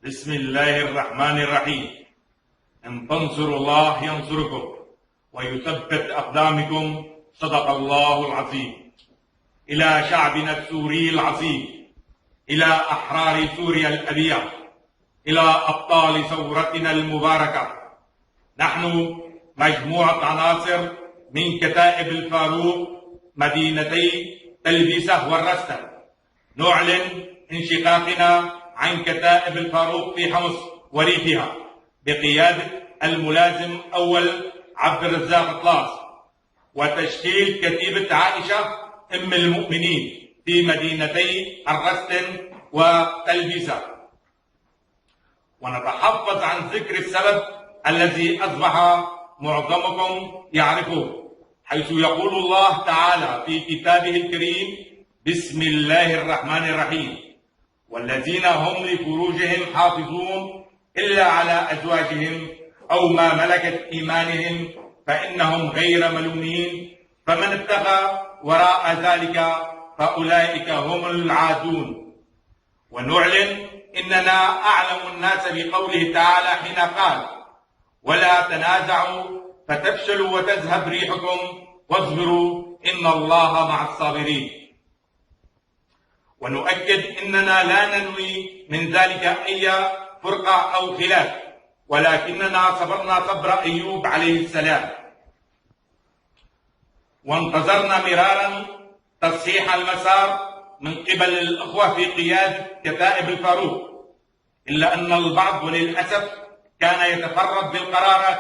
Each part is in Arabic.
بسم الله الرحمن الرحيم. إن تنصروا الله ينصركم ويثبت أقدامكم. صدق الله العظيم. إلى شعبنا السوري العظيم، إلى أحرار سوريا الأبية، إلى أبطال ثورتنا المباركة، نحن مجموعة عناصر من كتائب الفاروق مدينتي تلبيسة والرستن، نعلن انشقاقنا عن كتائب الفاروق في حمص وريفها بقيادة الملازم أول عبد الرزاق طلاس، وتشكيل كتيبة عائشة أم المؤمنين في مدينتي الرستن وتلبيسة. ونتحفظ عن ذكر السبب الذي أصبح معظمكم يعرفه، حيث يقول الله تعالى في كتابه الكريم: بسم الله الرحمن الرحيم: والذين هم لفروجهم حافظون إلا على أزواجهم أو ما ملكت إيمانهم فإنهم غير ملومين، فمن ابتغى وراء ذلك فأولئك هم العادون. ونعلن إننا أعلم الناس بقوله تعالى حين قال: ولا تنازعوا فتفشلوا وتذهب ريحكم واصبروا إن الله مع الصابرين. ونؤكد إننا لا ننوي من ذلك أي فرقة أو خلاف، ولكننا صبرنا صبر أيوب عليه السلام، وانتظرنا مرارا تصحيح المسار من قبل الأخوة في قيادة كتائب الفاروق، إلا أن البعض وللأسف كان يتفرد بالقرارات،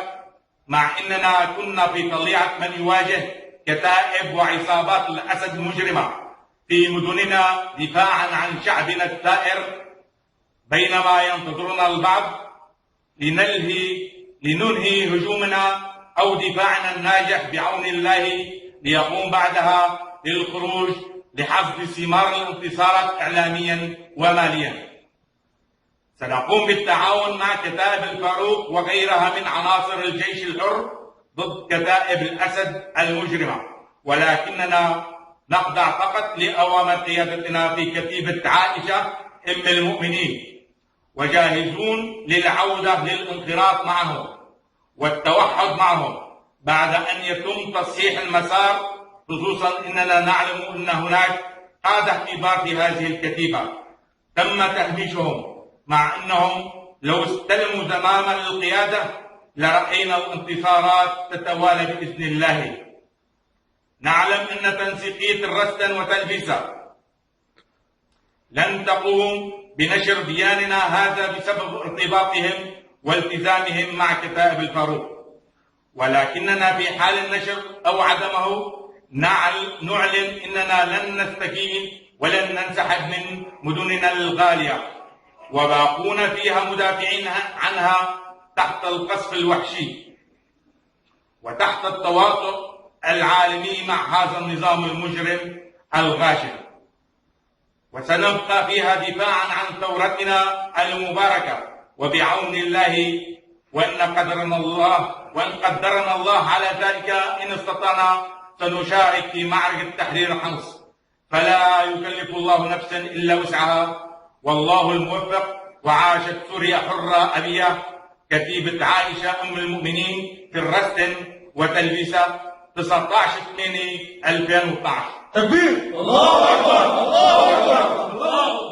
مع أننا كنا في طليعة من يواجه كتائب وعصابات الأسد المجرمة في مدننا دفاعا عن شعبنا الثائر، بينما ينتظرنا البعض لننهي هجومنا أو دفاعنا الناجح بعون الله، ليقوم بعدها للخروج لحصد ثمار الانتصارات إعلاميا وماليا. سنقوم بالتعاون مع كتائب الفاروق وغيرها من عناصر الجيش الحر ضد كتائب الأسد المجرمة، ولكننا نخضع فقط لأوامر قيادتنا في كتيبة عائشة أم المؤمنين، وجاهزون للعودة للانخراط معهم والتوحد معهم بعد أن يتم تصحيح المسار، خصوصا أننا نعلم أن هناك قادة كبار في هذه الكتيبة تم تهميشهم، مع أنهم لو استلموا زمام القيادة لرأينا الانتصارات تتوالى بإذن الله. نعلم أن تنسيقية الرستن وتلبيسة لن تقوم بنشر بياننا هذا بسبب ارتباطهم والتزامهم مع كتائب الفاروق، ولكننا في حال النشر أو عدمه نعلن أننا لن نستكين ولن ننسحب من مدننا الغالية، وباقون فيها مدافعين عنها تحت القصف الوحشي وتحت التواطؤ العالمي مع هذا النظام المجرم الغاشم. وسنبقى فيها دفاعا عن ثورتنا المباركة وبعون الله، وإن قدرنا الله على ذلك إن استطعنا سنشارك في معركة تحرير حمص، فلا يكلف الله نفسا إلا وسعها، والله الموفق. وعاشت سوريا حرة أبية. كتيبة عائشة أم المؤمنين في الرستن وتلبيسة 19/8/2012. تكبير! الله أكبر! الله أكبر! الله أكبر!